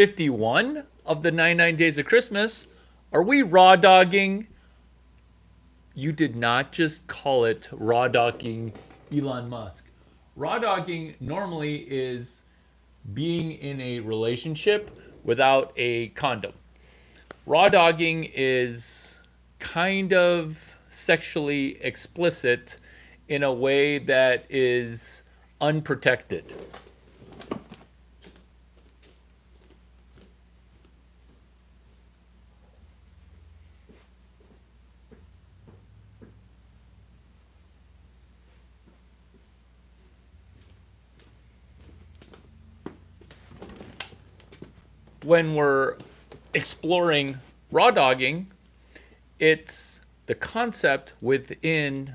51 of the 99 Days of Christmas. Are we raw dogging? You did not just call it raw dogging Elon Musk. Raw dogging normally is being in a relationship without a condom. Raw dogging is kind of sexually explicit in a way that is unprotected. When we're exploring raw dogging, it's the concept within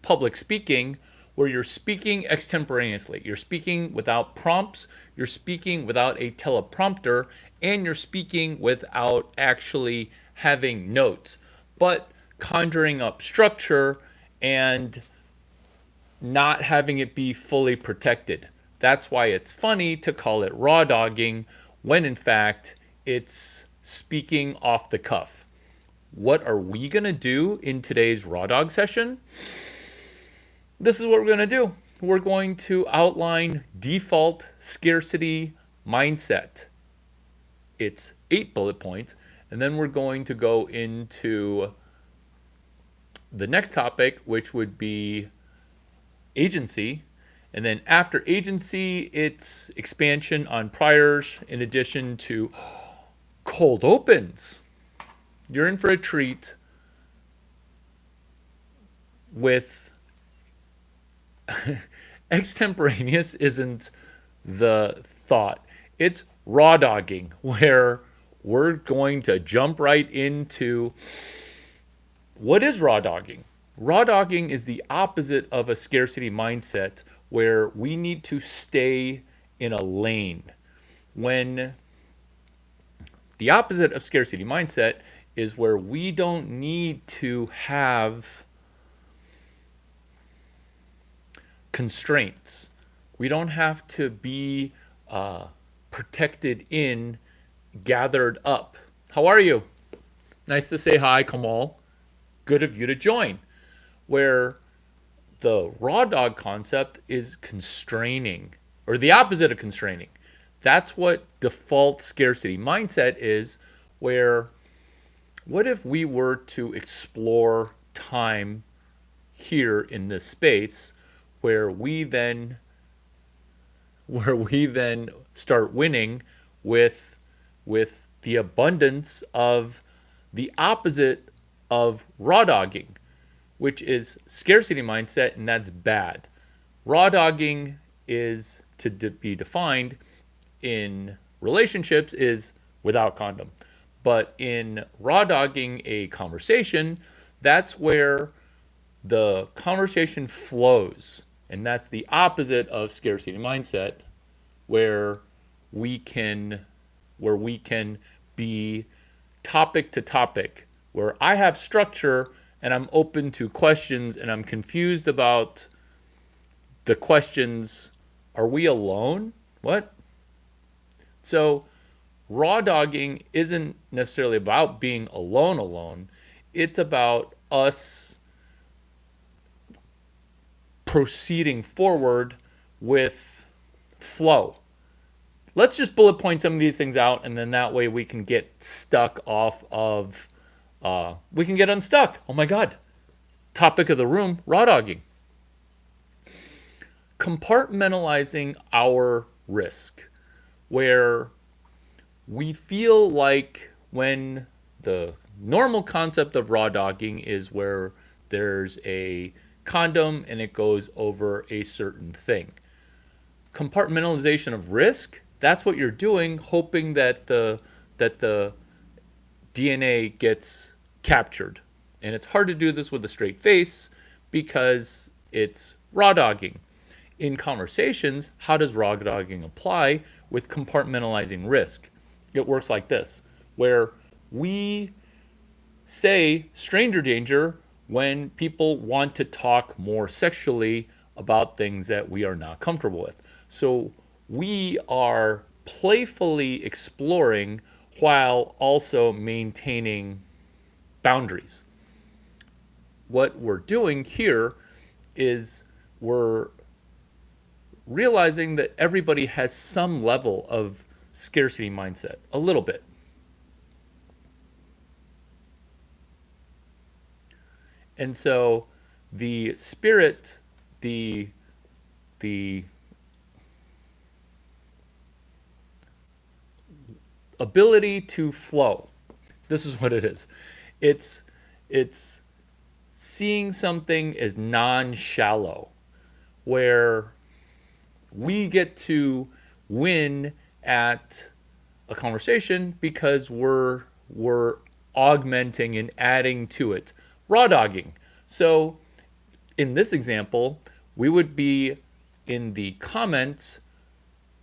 public speaking where you're speaking extemporaneously. You're speaking without prompts, you're speaking without a teleprompter, and you're speaking without actually having notes, but conjuring up structure and not having it be fully protected. That's why it's funny to call it raw dogging when in fact it's speaking off the cuff. What are we going to do in today's raw dog session? This is what we're going to do. We're going to outline default scarcity mindset. It's 8 bullet points, and then we're going to go into the next topic, which would be agency. And then after agency, it's expansion on priors in addition to cold opens. You're in for a treat with extemporaneous isn't the thought. It's raw dogging, where we're going to jump right into what is raw dogging. Raw dogging is the opposite of a scarcity mindset where we need to stay in a lane. When the opposite of scarcity mindset is where we don't need to have constraints. We don't have to be protected in, gathered up. How are you? Nice to say hi, Kamal. Good of you to join. Where the raw dog concept is constraining, or the opposite of constraining. That's what default scarcity mindset is, where what if we were to explore time here in this space where we then start winning with the abundance of the opposite of raw dogging, which is scarcity mindset, and that's bad. Raw dogging is to be defined in relationships is without condom. But in raw dogging a conversation, that's where the conversation flows. And that's the opposite of scarcity mindset, where we can be topic to topic, where I have structure and I'm open to questions and I'm confused about the questions. Are we alone? What? So raw dogging isn't necessarily about being alone. It's about us proceeding forward with flow. Let's just bullet point some of these things out, and then that way we can get stuck off of, we can get unstuck. Oh my God. Topic of the room, raw dogging. Compartmentalizing our risk, where we feel like when the normal concept of raw dogging is where there's a condom and it goes over a certain thing. Compartmentalization of risk, that's what you're doing, hoping that the DNA gets captured. And it's hard to do this with a straight face because it's raw dogging. In conversations, how does raw dogging apply with compartmentalizing risk? It works like this, where we say stranger danger when people want to talk more sexually about things that we are not comfortable with. So we are playfully exploring while also maintaining boundaries. What we're doing here is we're realizing that everybody has some level of scarcity mindset, a little bit. And so the spirit, the ability to flow. This is what it is. It's seeing something as non-shallow, where we get to win at a conversation because we're augmenting and adding to it. Raw dogging. So in this example, we would be in the comments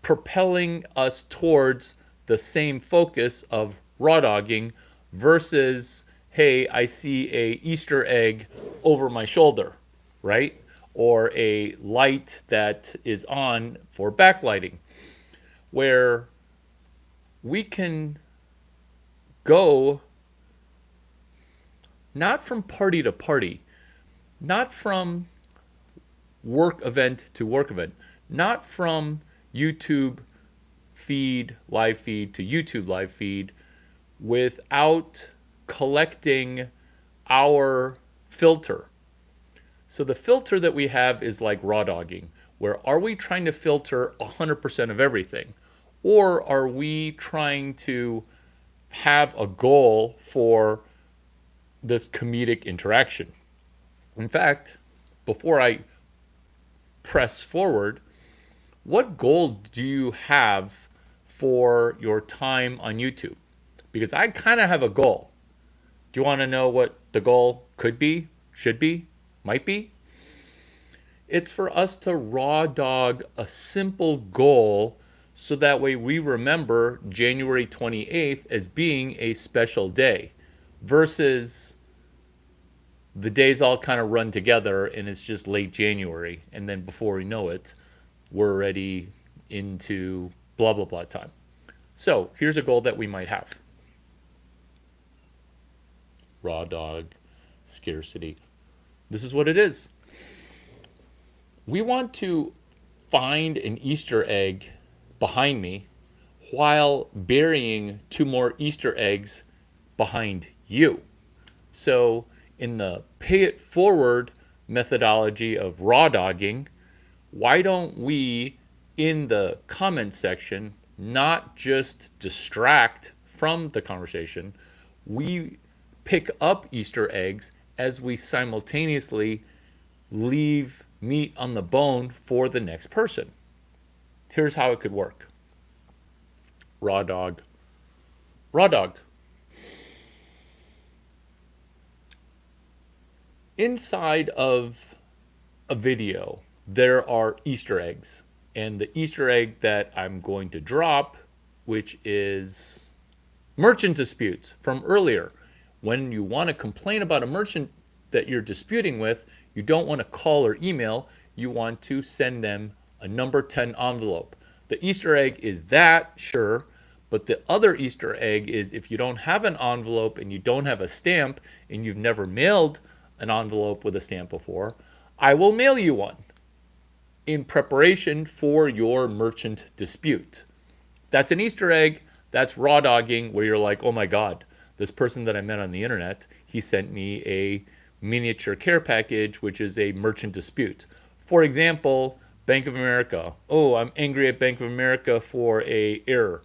propelling us towards the same focus of raw dogging versus, hey, I see a Easter egg over my shoulder, right? Or a light that is on for backlighting, where we can go not from party to party, not from work event to work event, not from YouTube feed, live feed to YouTube live feed, without collecting our filter. So the filter that we have is like raw dogging, where are we trying to filter 100% of everything? Or are we trying to have a goal for this comedic interaction? In fact, before I press forward, what goal do you have for your time on YouTube? Because I kind of have a goal. Do you want to know what the goal could be, should be, might be? It's for us to raw dog a simple goal so that way we remember January 28th as being a special day versus the days all kind of run together and it's just late January. And then before we know it, we're already into blah, blah, blah time. So here's a goal that we might have. Raw dog, scarcity. This is what it is. We want to find an Easter egg behind me while burying 2 more Easter eggs behind you. So in the pay it forward methodology of raw dogging, why don't we, in the comment section, not just distract from the conversation, we pick up Easter eggs as we simultaneously leave meat on the bone for the next person. Here's how it could work. Raw dog. Raw dog. Inside of a video, there are Easter eggs. And the Easter egg that I'm going to drop, which is merchant disputes from earlier. When you want to complain about a merchant that you're disputing with, you don't want to call or email. You want to send them a number 10 envelope. The Easter egg is that, sure, but the other Easter egg is if you don't have an envelope and you don't have a stamp and you've never mailed an envelope with a stamp before, I will mail you one in preparation for your merchant dispute. That's an Easter egg. That's raw dogging, where you're like, oh my God, this person that I met on the internet, he sent me a miniature care package, which is a merchant dispute. For example, Bank of America. Oh, I'm angry at Bank of America for a error.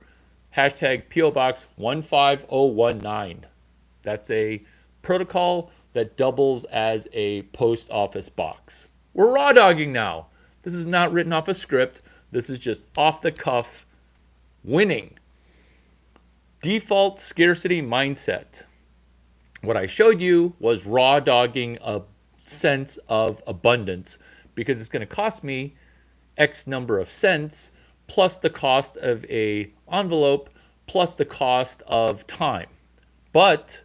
Hashtag PO Box 15019. That's a protocol that doubles as a post office box. We're raw dogging now. This is not written off a script. This is just off the cuff winning. Default scarcity mindset. What I showed you was raw dogging a sense of abundance because it's going to cost me X number of cents plus the cost of a envelope plus the cost of time. But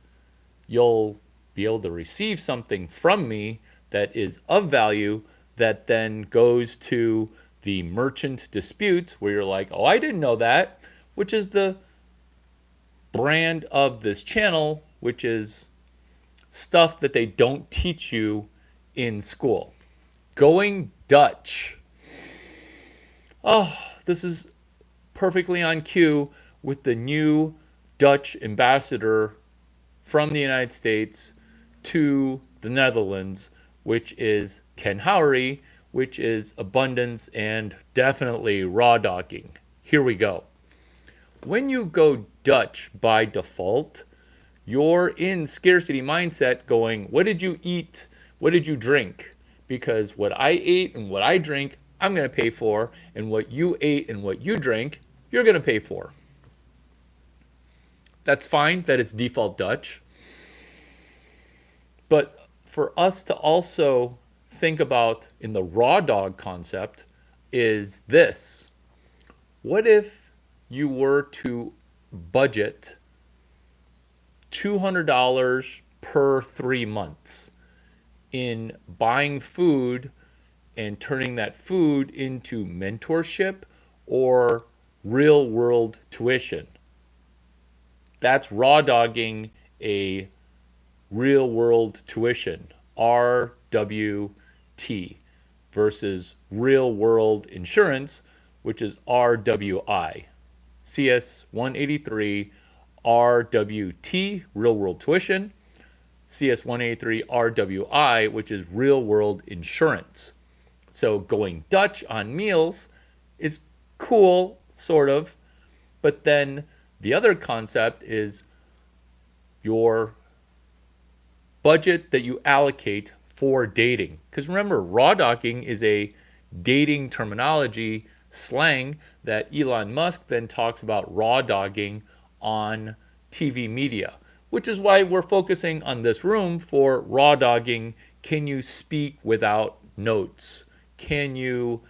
you'll be able to receive something from me that is of value that then goes to the merchant dispute, where you're like, oh, I didn't know that, which is the brand of this channel, which is stuff that they don't teach you in school. Going Dutch. Oh, this is perfectly on cue with the new Dutch ambassador from the United States to the Netherlands, which is Ken Howery, which is abundance and definitely raw dogging. Here we go. When you go Dutch by default, you're in scarcity mindset going, what did you eat? What did you drink? Because what I ate and what I drink, I'm going to pay for. And what you ate and what you drink, you're going to pay for. That's fine that it's default Dutch. But for us to also think about in the raw dog concept is this. What if you were to budget $200 per 3 months in buying food and turning that food into mentorship or real world tuition? That's raw dogging a real world tuition, RWT, versus real world insurance, which is RWI. CS 183 RWT, real world tuition, CS 183 RWI, which is real world insurance. So going Dutch on meals is cool, sort of, but then the other concept is your budget that you allocate for dating. Because remember, raw dogging is a dating terminology slang that Elon Musk then talks about raw dogging on TV media, which is why we're focusing on this room for raw dogging. Can you speak without notes? Can you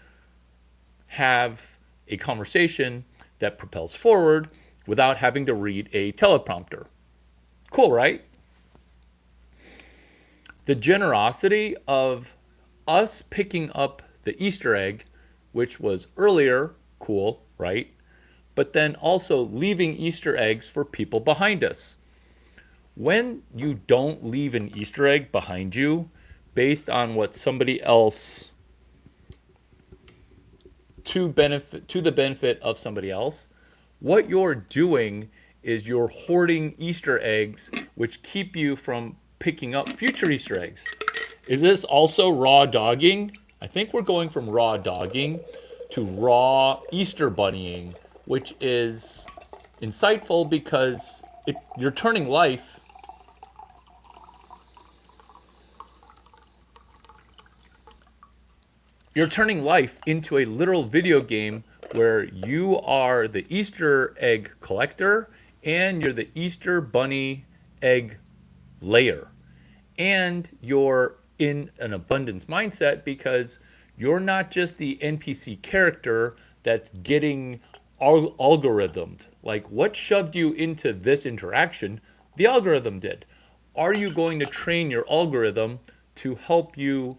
have a conversation that propels forward without having to read a teleprompter? Cool, right? The generosity of us picking up the Easter egg, which was earlier, cool, right? But then also leaving Easter eggs for people behind us. When you don't leave an Easter egg behind you based on what somebody else, to the benefit of somebody else, what you're doing is you're hoarding Easter eggs, which keep you from picking up future Easter eggs. Is this also raw dogging? I think we're going from raw dogging to raw Easter bunnying, which is insightful because you're turning life into a literal video game where you are the Easter egg collector and you're the Easter bunny egg layer. And you're in an abundance mindset because you're not just the NPC character that's getting algorithmed. Like, what shoved you into this interaction? The algorithm did. Are you going to train your algorithm to help you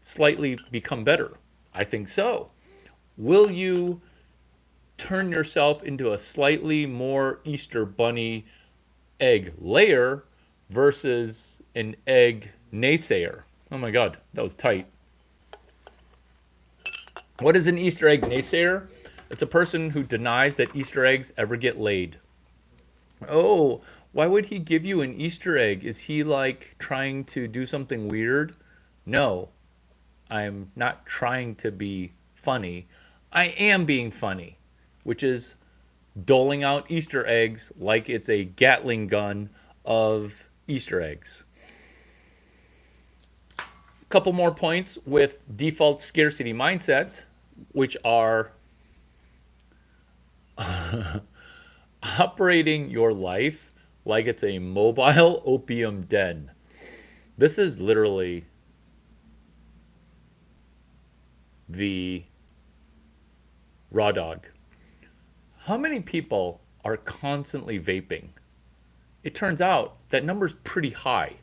slightly become better? I think so. Will you turn yourself into a slightly more Easter bunny egg layer versus an egg naysayer? Oh my God, that was tight. What is an Easter egg naysayer? It's a person who denies that Easter eggs ever get laid. Oh, why would he give you an Easter egg? Is he like trying to do something weird? No, I'm not trying to be funny. I am being funny, which is doling out Easter eggs like it's a Gatling gun of Easter eggs. A couple more points with default scarcity mindset, which are operating your life like it's a mobile opium den. This is literally the raw dog. How many people are constantly vaping? It turns out that number's pretty high.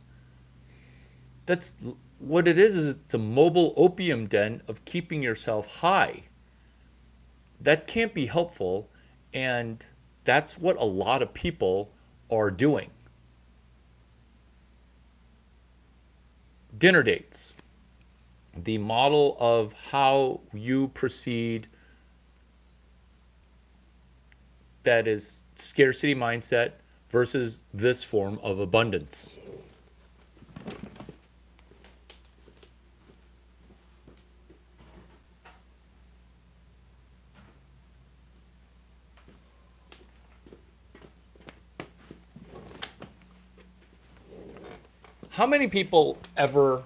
That's what it is it's a mobile opium den of keeping yourself high. That can't be helpful. And that's what a lot of people are doing. Dinner dates, the model of how you proceed, that is scarcity mindset versus this form of abundance. How many people ever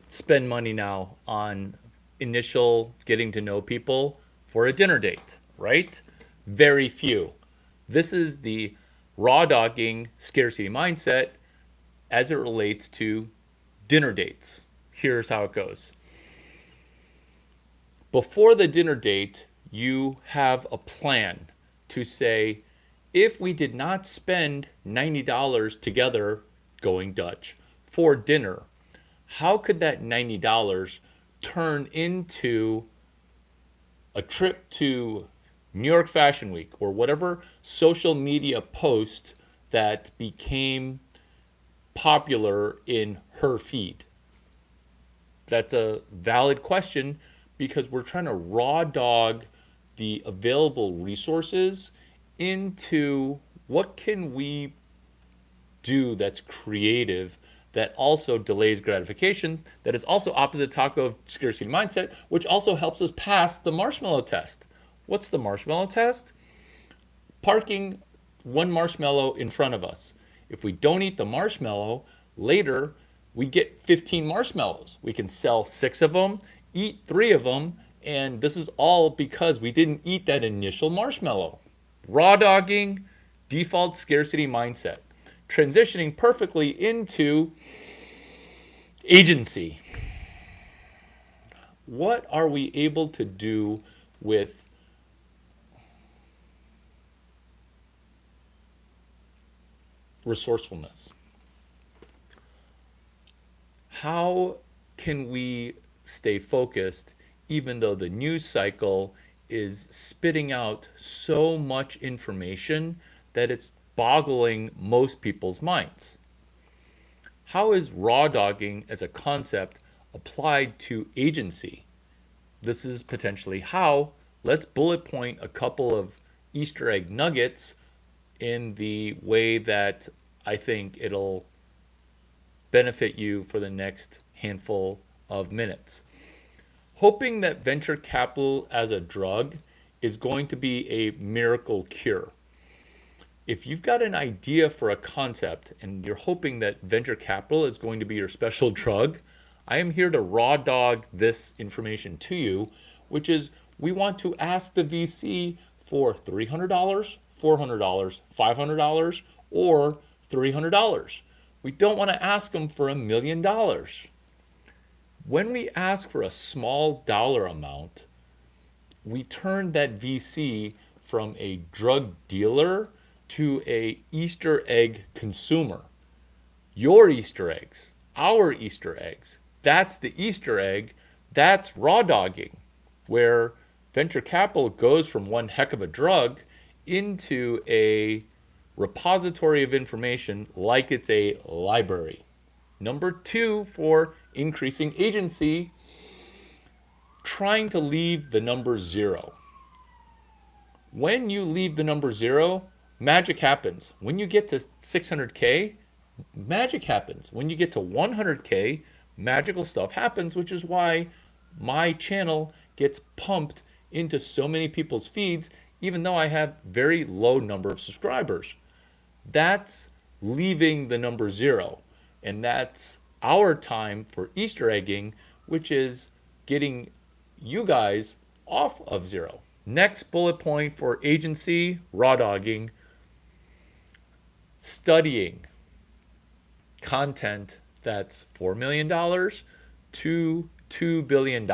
spend money now on initial getting to know people for a dinner date, right? Very few. This is the raw dogging scarcity mindset as it relates to dinner dates. Here's how it goes. Before the dinner date, you have a plan to say, if we did not spend $90 together going Dutch for dinner, how could that $90 turn into a trip to New York Fashion Week or whatever social media post that became popular in her feed? That's a valid question because we're trying to raw dog the available resources into what can we do that's creative, that also delays gratification, that is also opposite taco of scarcity mindset, which also helps us pass the marshmallow test. What's the marshmallow test? Parking one marshmallow in front of us. If we don't eat the marshmallow, later we get 15 marshmallows. We can sell 6 of them, eat 3 of them, and this is all because we didn't eat that initial marshmallow. Raw dogging, default scarcity mindset. Transitioning perfectly into agency. What are we able to do with resourcefulness? How can we stay focused even though the news cycle is spitting out so much information that it's boggling most people's minds? How is raw dogging as a concept applied to agency? This is potentially how. Let's bullet point a couple of Easter egg nuggets in the way that I think it'll benefit you for the next handful of minutes. Hoping that venture capital as a drug is going to be a miracle cure. If you've got an idea for a concept and you're hoping that venture capital is going to be your special drug, I am here to raw dog this information to you, which is we want to ask the VC for $300, $400, $500, or $300. We don't want to ask them for $1 million. When we ask for a small dollar amount, we turn that VC from a drug dealer to a Easter egg consumer. Your Easter eggs, our Easter eggs, that's the Easter egg. That's raw dogging, where venture capital goes from one heck of a drug into a repository of information like it's a library. Number 2, for increasing agency, trying to leave the number 0. When you leave the number 0, magic happens. When you get to 600K, magic happens. When you get to 100K, magical stuff happens, which is why my channel gets pumped into so many people's feeds, even though I have very low number of subscribers. That's leaving the number 0. And that's our time for Easter egging, which is getting you guys off of 0. Next bullet point for agency, raw dogging, studying content that's $4 million to $2 billion.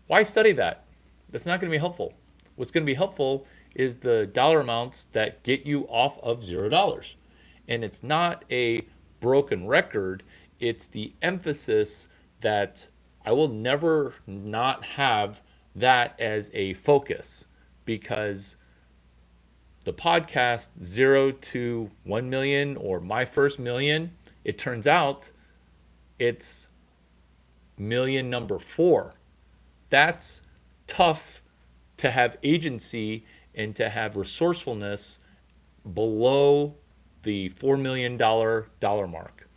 Why study that? That's not going to be helpful. What's going to be helpful is the dollar amounts that get you off of $0. And it's not a broken record, it's the emphasis that I will never not have that as a focus, because the podcast 0 to 1 million or my first million, it turns out it's million number 4. That's tough to have agency and to have resourcefulness below the $4 million mark.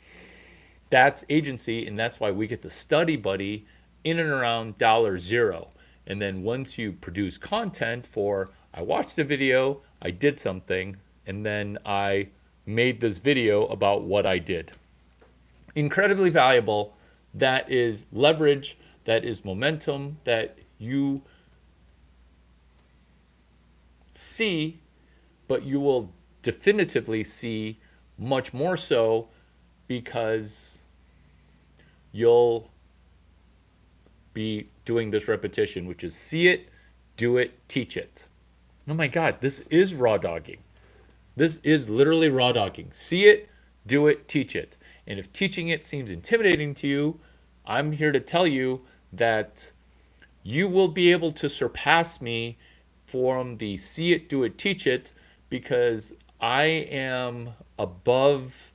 That's agency, and that's why we get to study buddy in and around $0. And then once you produce content for, I watched a video, I did something, and then I made this video about what I did. Incredibly valuable. That is leverage, that is momentum that you see, but you will definitively see much more so because you'll be doing this repetition, which is see it, do it, teach it. Oh my God, this is raw dogging. This is literally raw dogging. See it, do it, teach it. And if teaching it seems intimidating to you, I'm here to tell you that you will be able to surpass me from the see it, do it, teach it, because I am above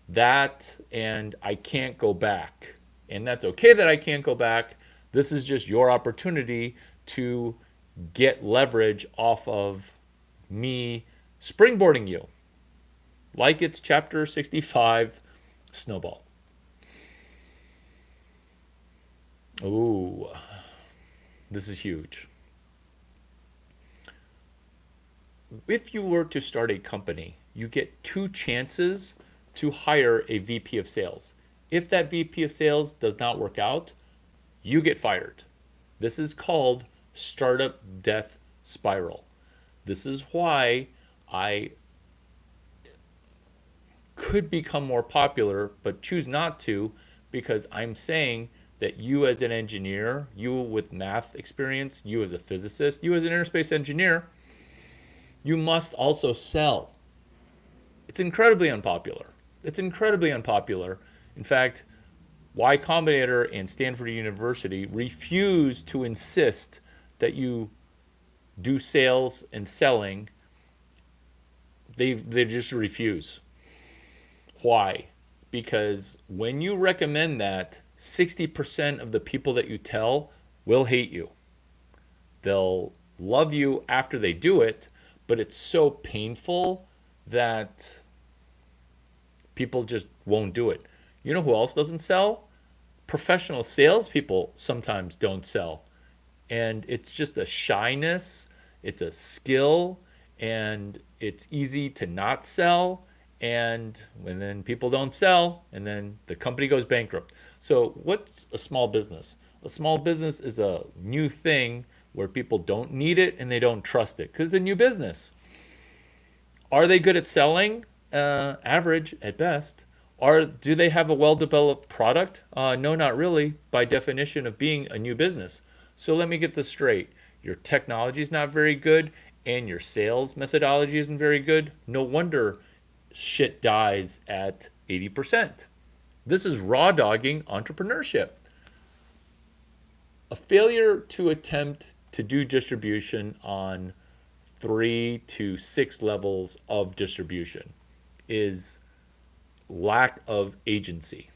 that and I can't go back. And that's okay that I can't go back. This is just your opportunity to get leverage off of me springboarding you. Like it's chapter 65, Snowball. Ooh, this is huge. If you were to start a company, you get 2 chances to hire a VP of sales. If that VP of sales does not work out, you get fired. This is called startup death spiral. This is why I could become more popular, but choose not to, because I'm saying that you as an engineer, you with math experience, you as a physicist, you as an aerospace engineer, you must also sell. It's incredibly unpopular. It's incredibly unpopular. In fact, Y Combinator and Stanford University refuse to insist that you do sales and selling. They just refuse. Why? Because when you recommend that, 60% of the people that you tell will hate you. They'll love you after they do it, but it's so painful that people just won't do it. You know who else doesn't sell? Professional salespeople sometimes don't sell. And it's just a shyness, it's a skill, and it's easy to not sell. And when then people don't sell, and then the company goes bankrupt. So what's a small business? A small business is a new thing where people don't need it and they don't trust it because it's a new business. Are they good at selling? Average at best. Do they have a well-developed product? No, not really, by definition of being a new business. So let me get this straight. Your technology is not very good and your sales methodology isn't very good. No wonder shit dies at 80%. This is raw dogging entrepreneurship. A failure to attempt to do distribution on 3 to 6 levels of distribution is lack of agency.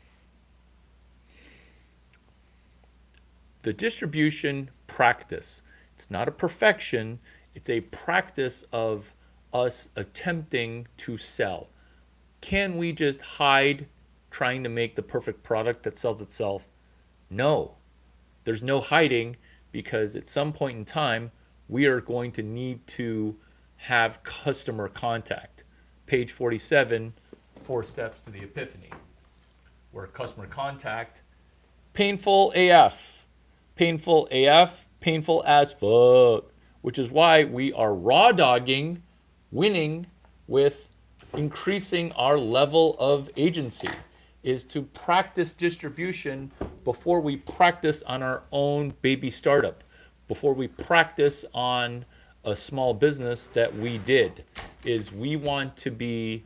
The distribution practice, it's not a perfection, it's a practice of us attempting to sell. Can we just hide trying to make the perfect product that sells itself? No. There's no hiding, because at some point in time, we are going to need to have customer contact. Page 47, 4 steps to the epiphany, where customer contact, painful AF, painful AF, painful as fuck, which is why we are raw dogging, winning with increasing our level of agency, is to practice distribution before we practice on our own baby startup, before we practice on a small business that we did. Is we want to be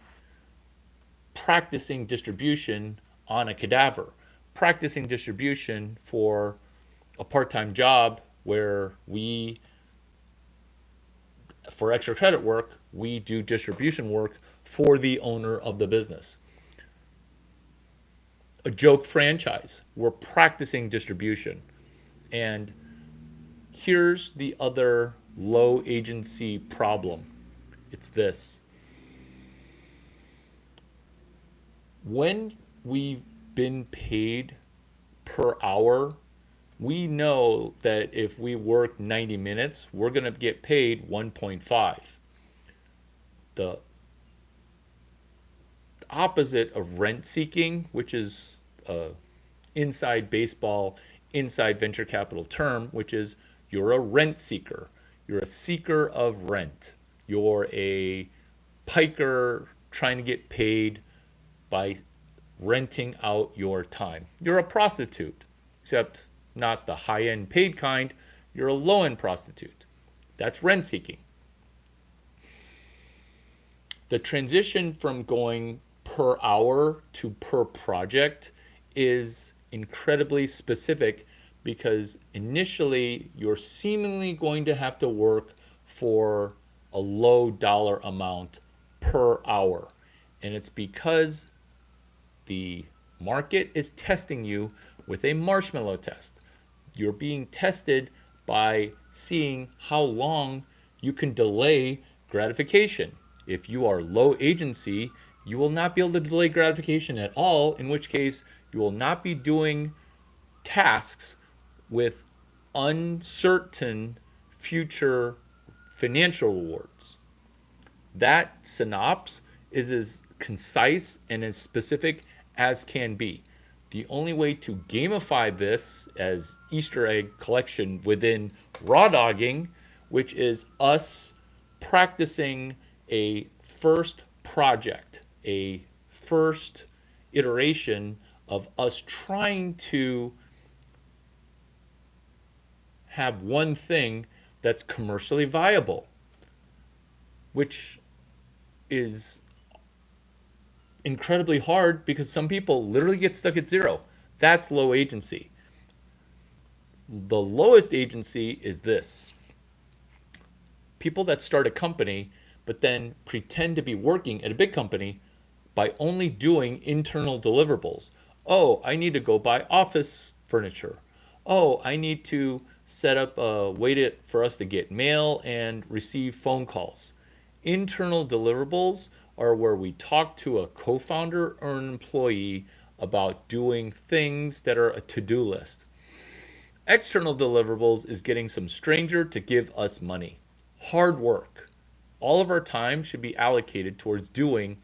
practicing distribution on a cadaver, practicing distribution for a part-time job where we, for extra credit work, we do distribution work for the owner of the business. A joke franchise, we're practicing distribution. And here's the other low agency problem. It's this. When we've been paid per hour, we know that if we work 90 minutes, we're going to get paid 1.5. The opposite of rent seeking, which is inside baseball, inside venture capital term, which is you're a rent seeker. You're a seeker of rent. You're a piker trying to get paid by renting out your time. You're a prostitute, except not the high-end paid kind. You're a low-end prostitute. That's rent seeking. The transition from going per hour to per project is incredibly specific because initially you're seemingly going to have to work for a low dollar amount per hour. And it's because the market is testing you with a marshmallow test. You're being tested by seeing how long you can delay gratification. If you are low agency, you will not be able to delay gratification at all, in which case you will not be doing tasks with uncertain future financial rewards. That synopsis is as concise and as specific as can be. The only way to gamify this as Easter egg collection within raw dogging, which is us practicing a first project, a first iteration of us trying to have one thing that's commercially viable, which is incredibly hard because some people literally get stuck at zero. That's low agency. The lowest agency is this. People that start a company but then pretend to be working at a big company by only doing internal deliverables. Oh, I need to go buy office furniture. Oh, I need to set up a way for us to get mail and receive phone calls. Internal deliverables are where we talk to a co-founder or an employee about doing things that are a to-do list. External deliverables is getting some stranger to give us money. Hard work. All of our time should be allocated towards doing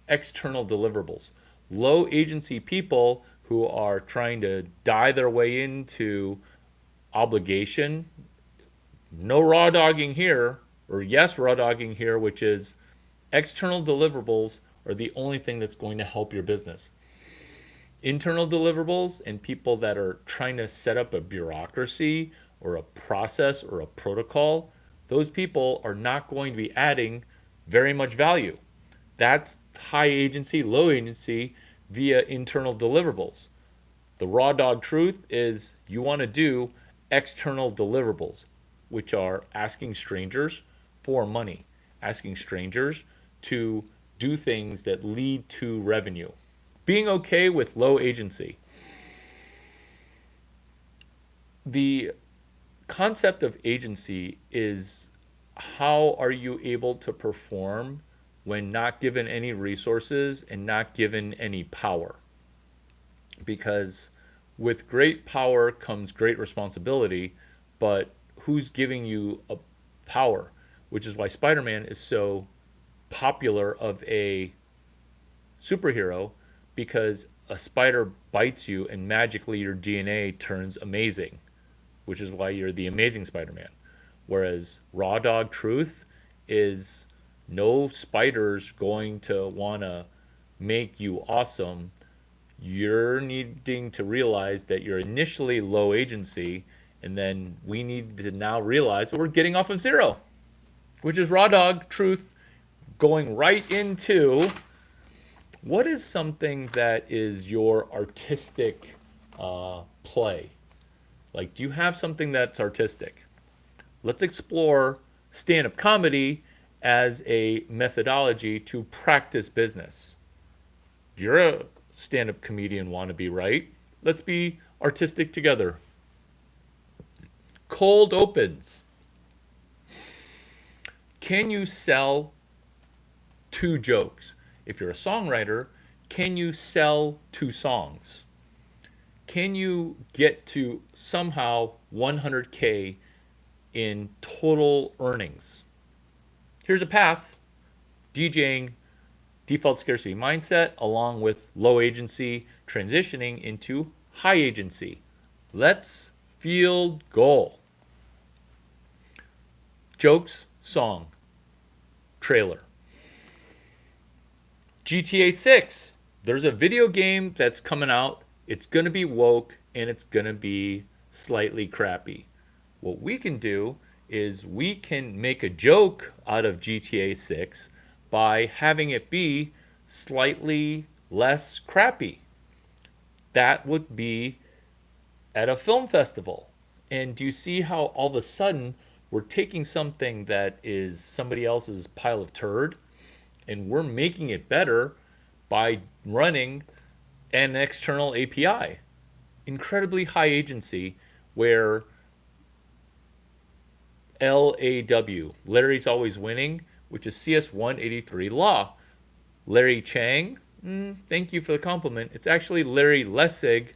external deliverables. Low agency people who are trying to die their way into obligation, no raw dogging here, or yes, raw dogging here, which is external deliverables are the only thing that's going to help your business. Internal deliverables and people that are trying to set up a bureaucracy or a process or a protocol, those people are not going to be adding very much value. That's high agency, low agency via internal deliverables. The raw dog truth is you want to do external deliverables, which are asking strangers for money, asking strangers to do things that lead to revenue. Being okay with low agency. The concept of agency is how are you able to perform when not given any resources and not given any power? Because with great power comes great responsibility, but who's giving you a power? Which is why Spider-Man is so popular of a superhero, because a spider bites you and magically your DNA turns amazing, which is why you're the Amazing Spider-Man. Whereas raw dog truth is no spider's going to want to make you awesome. You're needing to realize that you're initially low agency, and then we need to now realize that we're getting off of zero, which is raw dog truth, going right into what is something that is your artistic play. Like, do you have something that's artistic? Let's explore stand-up comedy as a methodology to practice business. You're a stand-up comedian wannabe, right? Let's be artistic together. Cold opens. Can you sell 2 jokes? If you're a songwriter, can you sell 2 songs? Can you get to somehow 100K in total earnings? Here's a path: DJing, default scarcity mindset, along with low agency, transitioning into high agency. Let's field goal. Jokes, song, trailer. GTA 6. There's a video game that's coming out. It's going to be woke and it's going to be slightly crappy. What we can do is we can make a joke out of GTA 6 by having it be slightly less crappy. That would be at a film festival. And do you see how all of a sudden we're taking something that is somebody else's pile of turd and we're making it better by running an external API? Incredibly high agency, where LAW, Larry's always winning, which is CS 183 law. Larry Chiang, thank you for the compliment. It's actually Larry Lessig,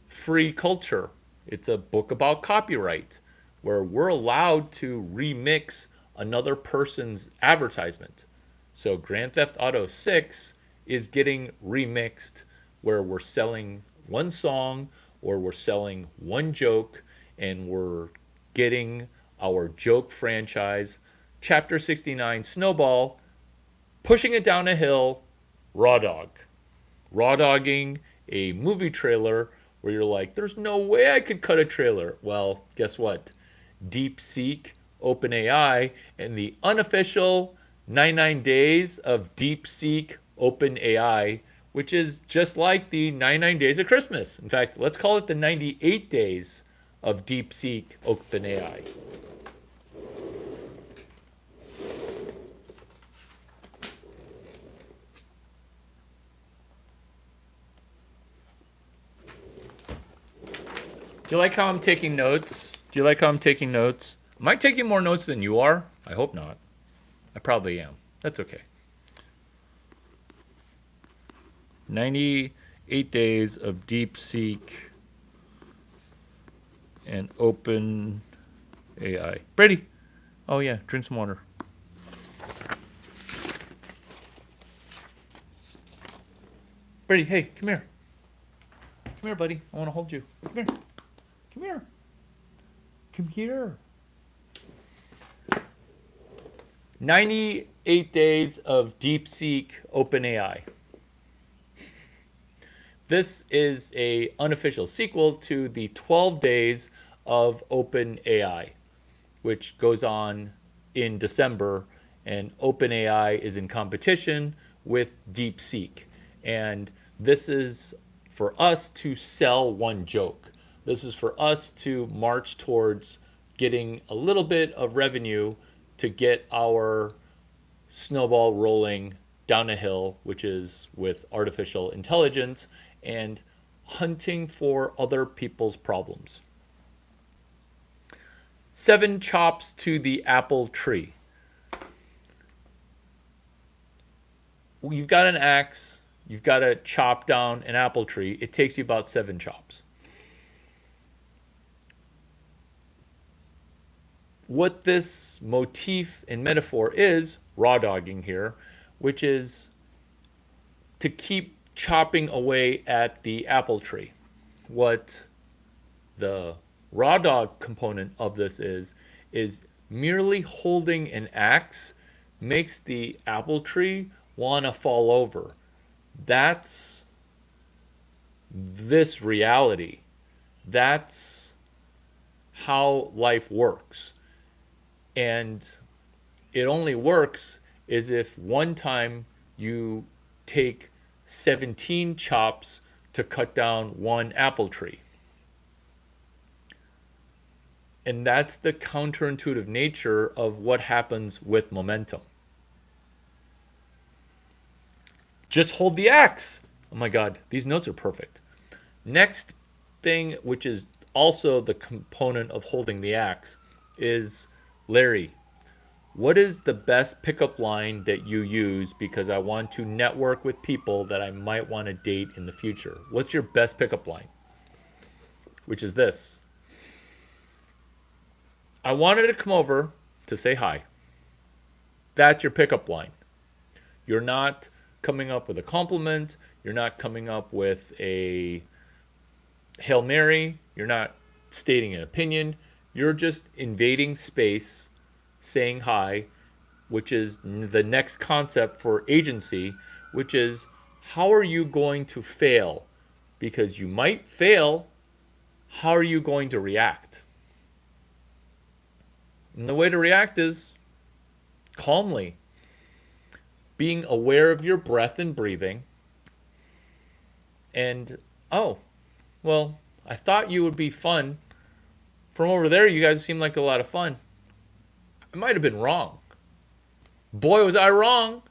Free Culture. It's a book about copyright where we're allowed to remix another person's advertisement. So Grand Theft Auto 6 is getting remixed where we're selling one song or we're selling one joke and we're getting our joke franchise, Chapter 69 Snowball, pushing it down a hill, raw dog. Raw dogging a movie trailer where you're like, there's no way I could cut a trailer. Well, guess what? DeepSeek, OpenAI, and the unofficial 99 days of DeepSeek OpenAI, which is just like the 99 days of Christmas. In fact, let's call it the 98 days of DeepSeek OpenAI. Do you like how I'm taking notes? Do you like how I'm taking notes? Am I taking more notes than you are? I hope not. I probably am. That's okay. 98 days of DeepSeek and Open AI. Brady. Oh yeah, drink some water. Brady, hey, come here. Come here, buddy. I want to hold you. Come here. Come here. Come here. 98 days of DeepSeek OpenAI. This is a unofficial sequel to the 12 days of OpenAI, which goes on in December, and OpenAI is in competition with DeepSeek. And this is for us to sell one joke. This is for us to march towards getting a little bit of revenue to get our snowball rolling down a hill, which is with artificial intelligence and hunting for other people's problems. 7 chops to the apple tree. You've got an axe, you've got to chop down an apple tree. It takes you about 7 chops. What this motif and metaphor is, raw dogging here, which is to keep chopping away at the apple tree. What the raw dog component of this is merely holding an axe makes the apple tree want to fall over. That's this reality. That's how life works. And it only works is if one time you take 17 chops to cut down one apple tree. And that's the counterintuitive nature of what happens with momentum. Just hold the axe. Oh my God, these notes are perfect. Next thing, which is also the component of holding the axe, is Larry, what is the best pickup line that you use because I want to network with people that I might want to date in the future? What's your best pickup line? Which is this: I wanted to come over to say hi. That's your pickup line. You're not coming up with a compliment. You're not coming up with a Hail Mary. You're not stating an opinion. You're just invading space, saying hi, which is the next concept for agency, which is how are you going to fail? Because you might fail. How are you going to react? And the way to react is calmly, being aware of your breath and breathing. And, oh, well, I thought you would be fun. From over there, you guys seem like a lot of fun. I might have been wrong. Boy, was I wrong.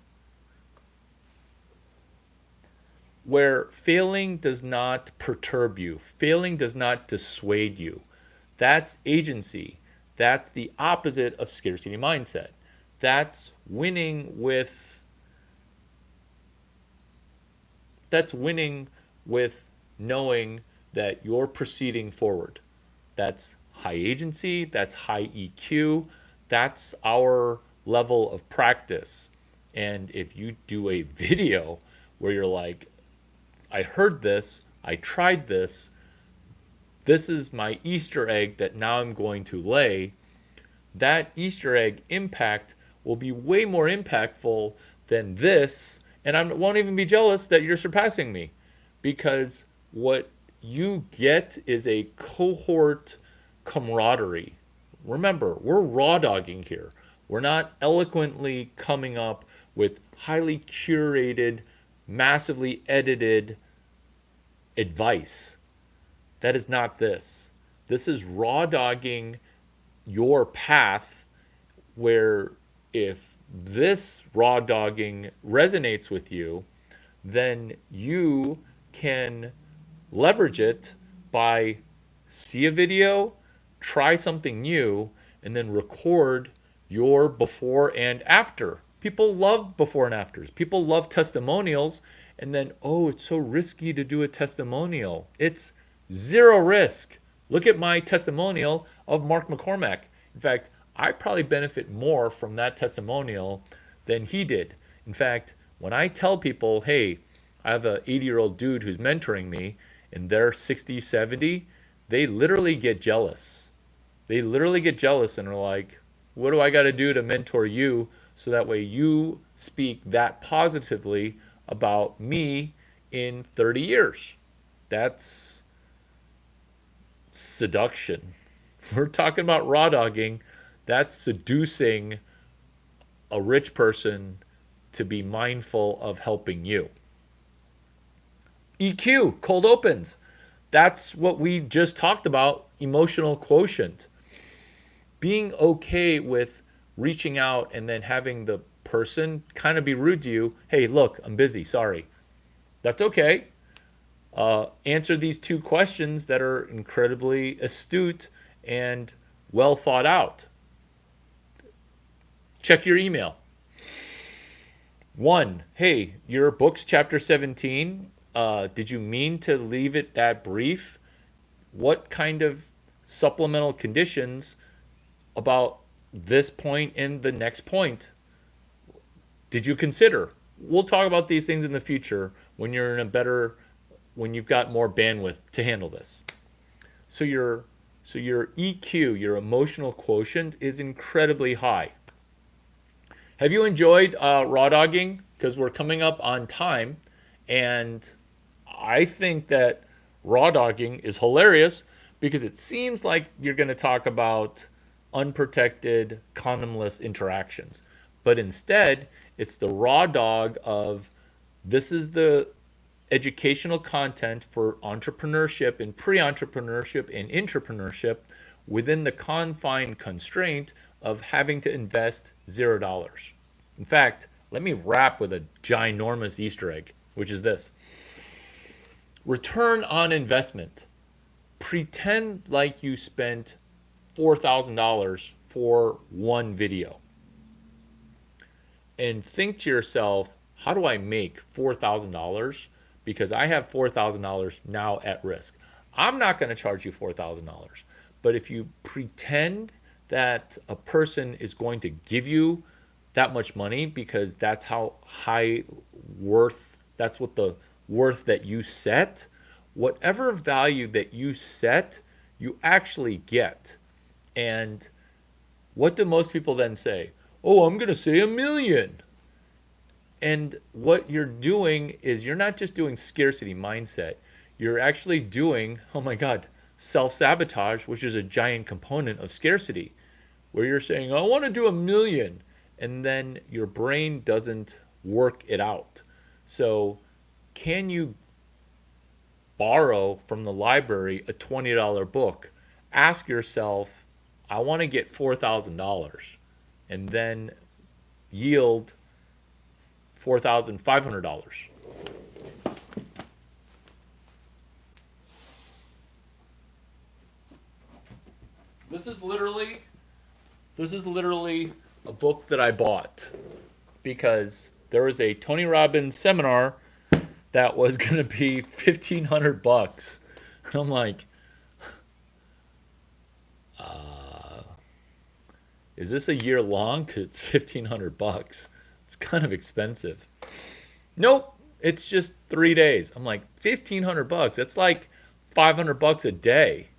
Where failing does not perturb you, failing does not dissuade you. That's agency. That's the opposite of scarcity mindset. That's winning with knowing that you're proceeding forward. That's high agency, that's high EQ, that's our level of practice. And if you do a video where you're like, I heard this, I tried this is my Easter egg that now I'm going to lay, that Easter egg impact will be way more impactful than this, and I won't even be jealous that you're surpassing me, because what you get is a cohort camaraderie. Remember, we're raw dogging here. We're not eloquently coming up with highly curated, massively edited advice. That is not this. This is raw dogging your path, where if this raw dogging resonates with you, then you can leverage it by see a video, try something new, and then record your before and after. People love before and afters. People love testimonials, and then, oh, it's so risky to do a testimonial. It's zero risk. Look at my testimonial of Mark McCormack. In fact, I probably benefit more from that testimonial than he did. In fact, when I tell people, hey, I have an 80-year-old dude who's mentoring me, and they're 60, 70, they literally get jealous. They literally get jealous and are like, what do I got to do to mentor you so that way you speak that positively about me in 30 years? That's seduction. We're talking about raw dogging. That's seducing a rich person to be mindful of helping you. EQ, cold opens. That's what we just talked about, emotional quotient. Being okay with reaching out and then having the person kind of be rude to you. Hey, look, I'm busy, sorry. That's okay. Answer these two questions that are incredibly astute and well thought out. Check your email. 1, hey, your book's chapter 17. Did you mean to leave it that brief? What kind of supplemental conditions about this point and the next point did you consider? We'll talk about these things in the future when you're when you've got more bandwidth to handle this. So your EQ, your emotional quotient, is incredibly high. Have you enjoyed raw dogging? Because we're coming up on time, and I think that raw dogging is hilarious because it seems like you're going to talk about unprotected, condomless interactions. But instead, it's the raw dog of this is the educational content for entrepreneurship and pre-entrepreneurship and intrapreneurship, within the confined constraint of having to invest $0. In fact, let me wrap with a ginormous Easter egg, which is this: return on investment. Pretend like you spent $4,000 for one video and think to yourself, how do I make $4,000? Because I have $4,000 now at risk. I'm not going to charge you $4,000. But if you pretend that a person is going to give you that much money because that's how high worth, that's what the worth that you set, whatever value that you set, you actually get. And what do most people then say? Oh, I'm going to say 1,000,000. And what you're doing is you're not just doing scarcity mindset. You're actually doing, oh my God, self-sabotage, which is a giant component of scarcity, where you're saying, I want to do 1,000,000. And then your brain doesn't work it out. So can you borrow from the library a $20 book? Ask yourself, I want to get $4,000, and then yield $4,500. This is literally a book that I bought because there was a Tony Robbins seminar that was going to be $1,500. And I'm like, is this a year long? Because it's $1,500. It's kind of expensive. Nope, it's just 3 days. I'm like, $1,500. That's like $500 a day.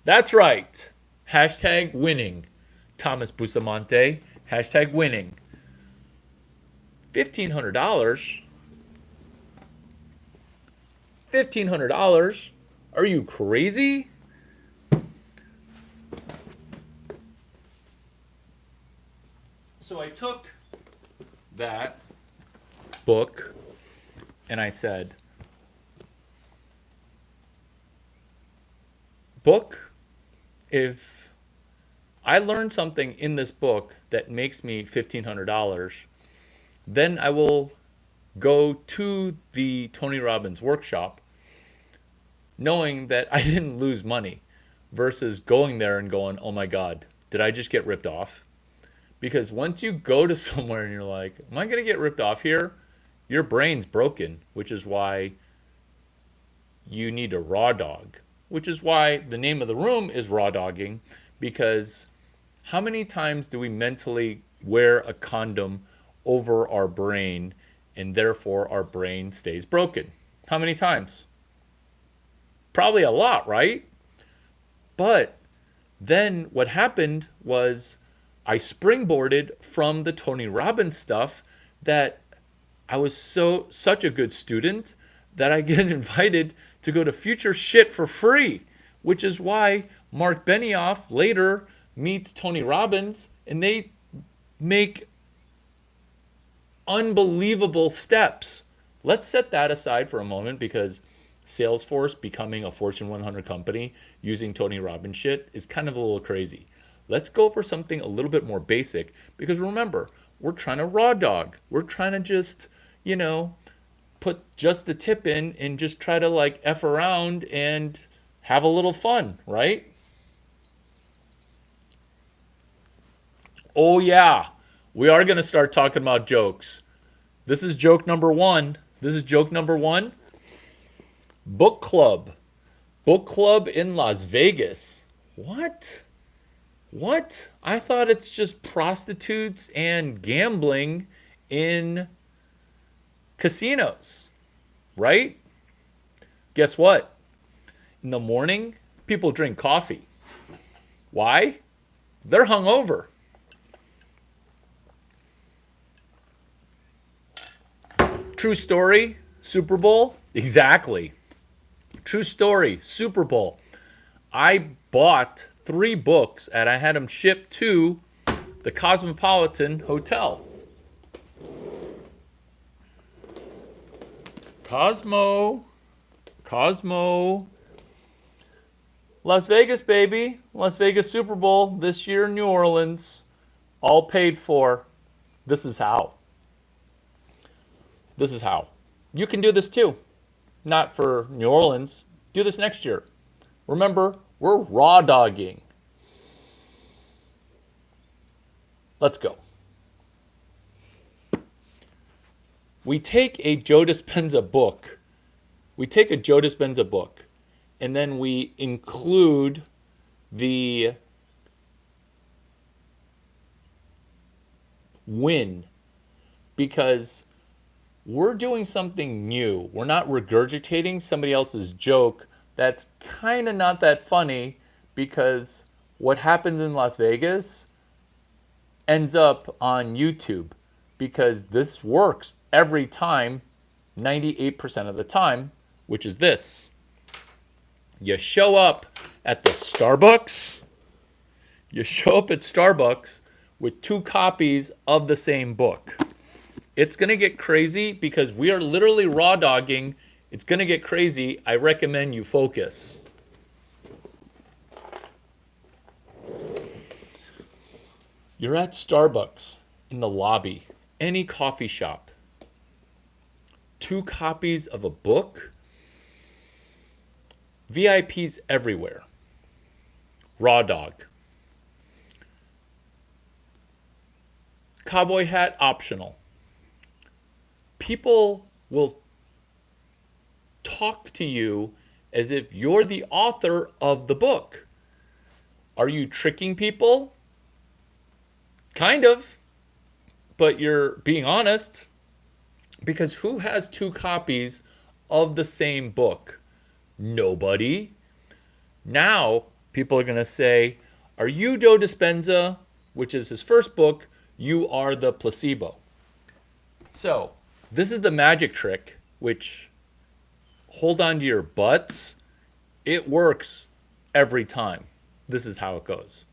That's right. Hashtag winning. Thomas Bustamante. Hashtag winning. $1,500. $1,500? Are you crazy? So I took that book and I said, book, if I learn something in this book that makes me $1,500, then I will go to the Tony Robbins workshop knowing that I didn't lose money versus going there and going, oh my God, did I just get ripped off? Because once you go to somewhere and you're like, am I going to get ripped off here? Your brain's broken, which is why you need a raw dog, which is why the name of the room is raw dogging, because how many times do we mentally wear a condom over our brain and therefore our brain stays broken? How many times? Probably a lot, right? But then what happened was I springboarded from the Tony Robbins stuff that I was such a good student that I get invited to go to Future Shit for free, which is why Mark Benioff later meets Tony Robbins and they make unbelievable steps. Let's set that aside for a moment because Salesforce becoming a Fortune 100 company using Tony Robbins shit is kind of a little crazy. Let's go for something a little bit more basic because remember, we're trying to raw dog. We're trying to just, put just the tip in and just try to like F around and have a little fun, right? Oh yeah, we are going to start talking about jokes. This is joke number one. Book club. Book club in Las Vegas. What? I thought it's just prostitutes and gambling in casinos, right? Guess what? In the morning, people drink coffee. Why? They're hungover. True story, Super Bowl? Exactly. True story, Super Bowl. I bought 3 books and I had them shipped to the Cosmopolitan Hotel. Cosmo. Las Vegas, baby. Las Vegas Super Bowl this year in New Orleans. All paid for. This is how. This is how. You can do this too. Not for New Orleans. Do this next year. Remember, we're raw dogging. Let's go. We take a Joe Dispenza book. And then we include the win, because we're doing something new. We're not regurgitating somebody else's joke that's kind of not that funny, because what happens in Las Vegas ends up on YouTube, because this works every time, 98% of the time, which is this. You show up at the Starbucks. You show up at Starbucks with 2 copies of the same book. It's going to get crazy because we are literally raw dogging. It's going to get crazy. I recommend you focus. You're at Starbucks in the lobby, any coffee shop. 2 copies of a book. VIPs everywhere. Raw dog. Cowboy hat optional. People will talk to you as if you're the author of the book. Are you tricking people? Kind of. But you're being honest. Because who has 2 copies of the same book? Nobody. Now, people are going to say, are you Joe Dispenza, which is his first book? You are the placebo. So, this is the magic trick, which, hold on to your butts. It works every time. This is how it goes.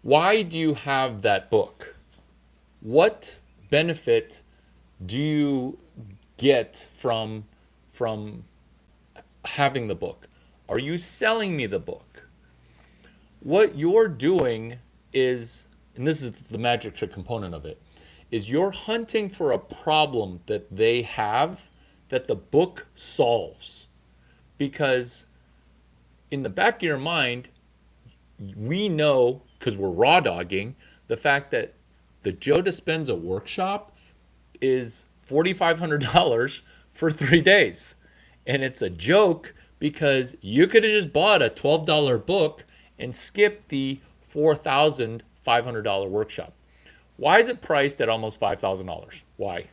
Why do you have that book? What benefit do you get from having the book? Are you selling me the book? What you're doing is, and this is the magic trick component of it, is you're hunting for a problem that they have that the book solves. Because in the back of your mind, we know, because we're raw dogging, the fact that the Joe Dispenza workshop is $4,500 for 3 days. And it's a joke because you could have just bought a $12 book and skipped the $4,500 workshop. Why is it priced at almost $5,000? Why?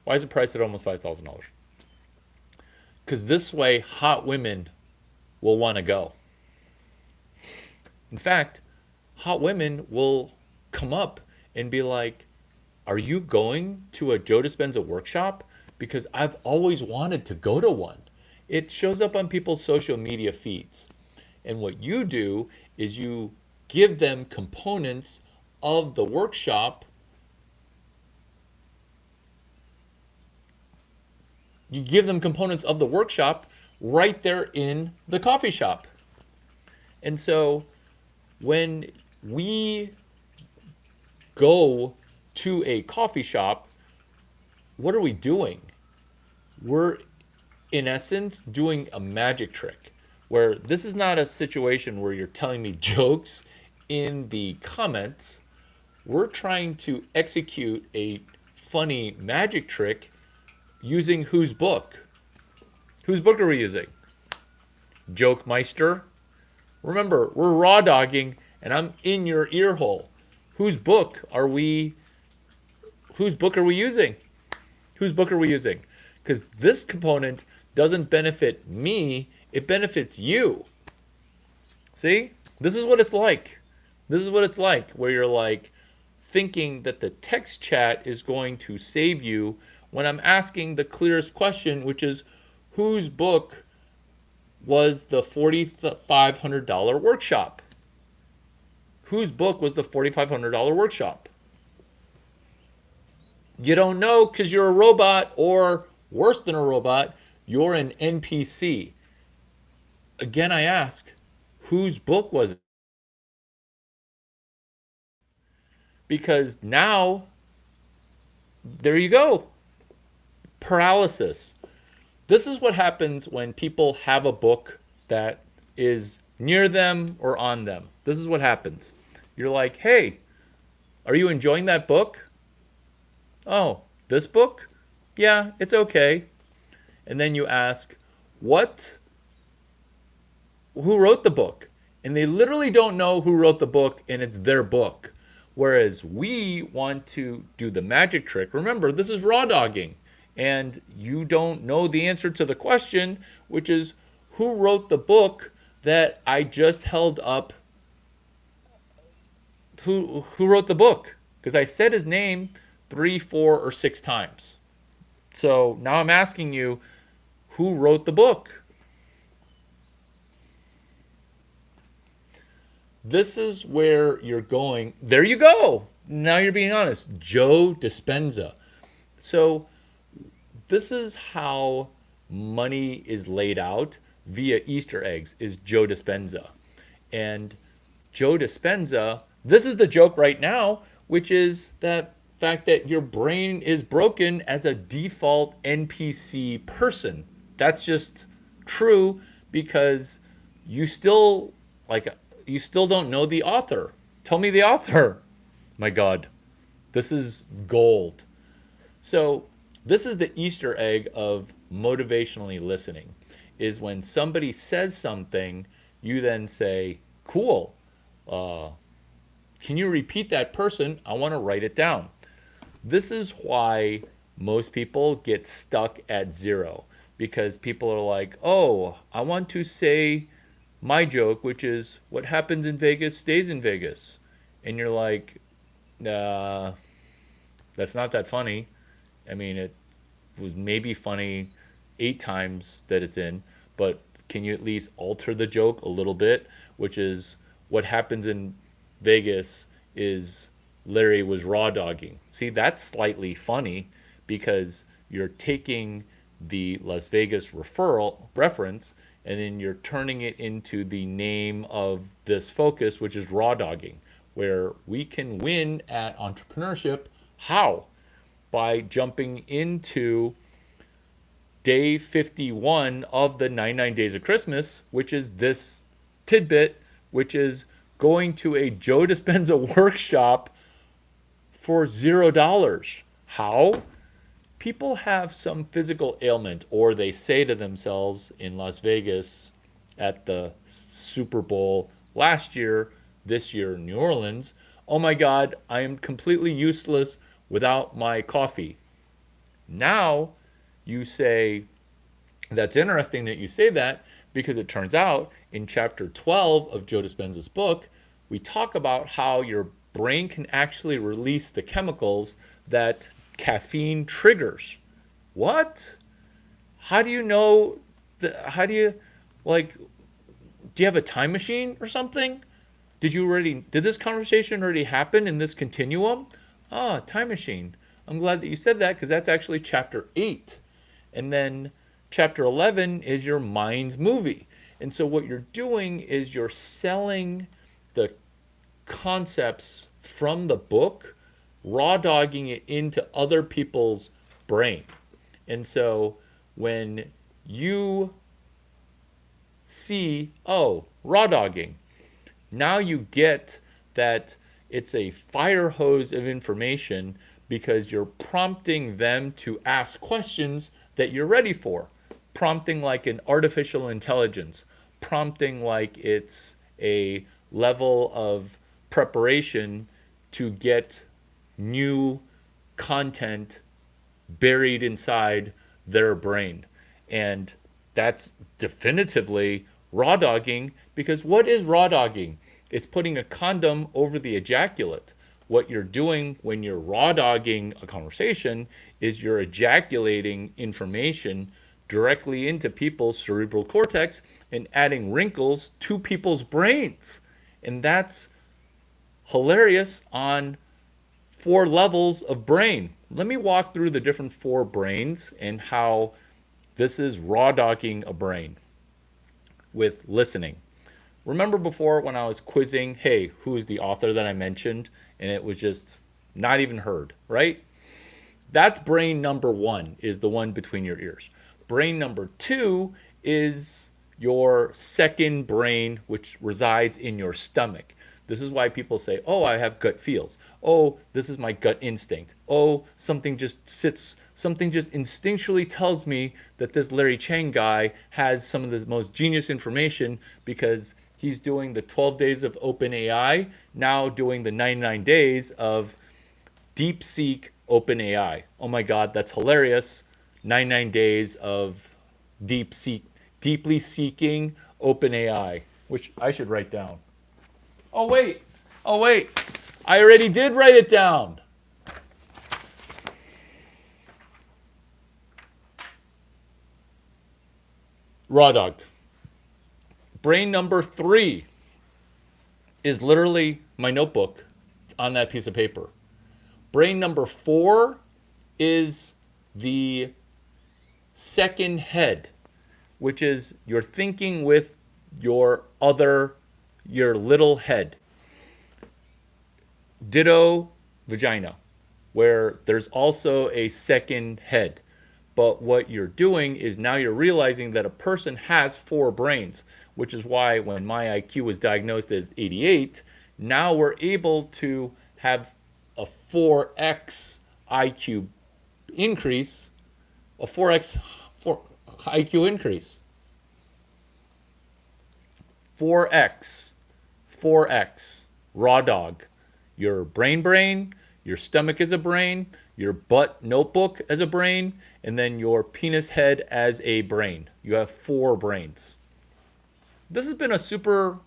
Why is it priced at almost $5,000? Because this way, hot women will want to go. In fact, hot women will come up and be like, are you going to a Joe Dispenza workshop? Because I've always wanted to go to one. It shows up on people's social media feeds. And what you do is you give them components of the workshop. You give them components of the workshop right there in the coffee shop. And so when we go to a coffee shop, what are we doing? We're, in essence, doing a magic trick, where this is not a situation where you're telling me jokes in the comments. We're trying to execute a funny magic trick using whose book? Whose book are we using? Joke Meister? Remember, we're raw dogging and I'm in your ear hole. Whose book are we using? Whose book are we using? Because this component doesn't benefit me, it benefits you. See? This is what it's like. This is what it's like, where you're like thinking that the text chat is going to save you when I'm asking the clearest question, which is, whose book was the $4,500 workshop? Whose book was the $4,500 workshop? You don't know because you're a robot, or worse than a robot, you're an NPC. Again, I ask, whose book was it? Because now, there you go, paralysis. This is what happens when people have a book that is near them or on them. This is what happens. You're like, hey, are you enjoying that book? Oh, this book? Yeah, it's okay. And then you ask, what? Who wrote the book? And they literally don't know who wrote the book, and it's their book. Whereas we want to do the magic trick. Remember, this is raw dogging, and you don't know the answer to the question, which is who wrote the book that I just held up. Who wrote the book? Because I said his name 3, 4, or 6 times. So now I'm asking you, who wrote the book? This is where you're going. There you go. Now you're being honest. Joe Dispenza. So this is how money is laid out via Easter eggs, is Joe Dispenza. And Joe Dispenza, this is the joke right now, which is that fact that your brain is broken as a default NPC person. That's just true because you still like you still don't know the author. Tell me the author. My God, this is gold. So this is the Easter egg of motivationally listening, is when somebody says something, you then say, cool. Can you repeat that person? I want to write it down. This is why most people get stuck at 0, because people are like, oh, I want to say my joke, which is what happens in Vegas stays in Vegas. And you're like, that's not that funny. I mean, it was maybe funny 8 times that it's in, but can you at least alter the joke a little bit? Which is what happens in Vegas is Larry was raw dogging. See, that's slightly funny because you're taking the Las Vegas referral reference and then you're turning it into the name of this focus, which is raw dogging, where we can win at entrepreneurship. How? By jumping into day 51 of the 99 Days of Christmas, which is this tidbit, which is going to a Joe Dispenza workshop for $0. How? People have some physical ailment, or they say to themselves in Las Vegas at the Super Bowl last year, this year in New Orleans, oh my God, I am completely useless without my coffee. Now you say, that's interesting that you say that, because it turns out in chapter 12 of Joe Dispenza's book, we talk about how your brain can actually release the chemicals that caffeine triggers. What? How do you know? How do you, like, do you have a time machine or something? Did this conversation already happen in this continuum? Ah, time machine. I'm glad that you said that, because that's actually chapter 8. And then chapter 11 is your mind's movie. And so what you're doing is you're selling the concepts from the book, raw dogging it into other people's brain. And so when you see, oh, raw dogging, now you get that it's a fire hose of information because you're prompting them to ask questions that you're ready for. Prompting like an artificial intelligence, prompting like it's a level of preparation to get new content buried inside their brain. And that's definitively raw dogging, because what is raw dogging? It's putting a condom over the ejaculate. What you're doing when you're raw dogging a conversation is you're ejaculating information directly into people's cerebral cortex and adding wrinkles to people's brains. And that's hilarious on 4 levels of brain. let me walk through the different four brains and how this is raw dogging a brain with listening. Remember before when I was quizzing, hey, who's the author that I mentioned? And it was just not even heard, right? That's brain number one, is the one between your ears. Brain number two is your second brain, which resides in your stomach. This is why people say, oh, I have gut feels. Oh, this is my gut instinct. Oh, something just instinctually tells me that this Larry Chiang guy has some of the most genius information because he's doing the 12 days of OpenAI, now doing the 99 days of DeepSeek OpenAI. Oh my God, that's hilarious. 99 days of deeply seeking OpenAI, which I should write down. Oh wait, I already did write it down. Raw dog. Brain number 3 is literally my notebook on that piece of paper. Brain number 4 is the second head, which is you're thinking with your little head. Ditto vagina, where there's also a second head. But what you're doing is now you're realizing that a person has 4 brains, which is why when my IQ was diagnosed as 88, now we're able to have a 4x IQ increase, a 4x IQ increase. 4x, raw dog. Your brain, your stomach is a brain, your butt notebook as a brain, and then your penis head as a brain. You have 4 brains. This has been a super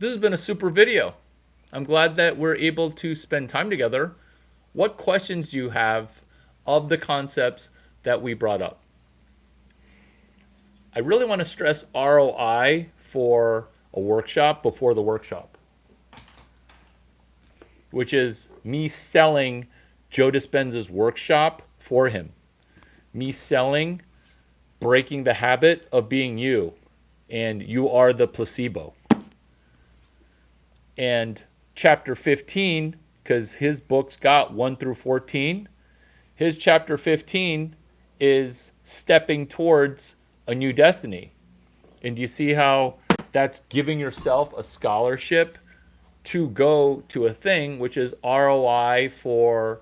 video. I'm glad that we're able to spend time together. What questions do you have of the concepts that we brought up? I really want to stress ROI for a workshop before the workshop, which is me selling Joe Dispenza's workshop for him. Me selling breaking the habit of being you, and you are the placebo. And chapter 15, because his book's got 1 through 14, his chapter 15 is stepping towards a new destiny. And do you see how that's giving yourself a scholarship to go to a thing, which is ROI for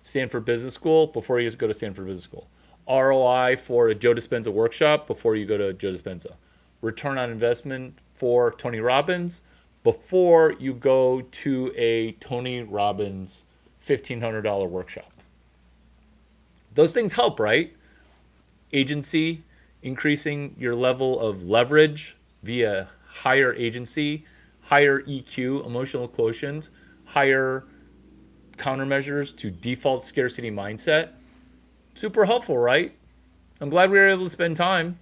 Stanford Business School before you go to Stanford Business School. ROI for a Joe Dispenza workshop before you go to Joe Dispenza. Return on investment for Tony Robbins before you go to a Tony Robbins $1,500 workshop. Those things help, right? Agency, increasing your level of leverage via higher agency, higher EQ, emotional quotient, higher countermeasures to default scarcity mindset. Super helpful, right? I'm glad we were able to spend time.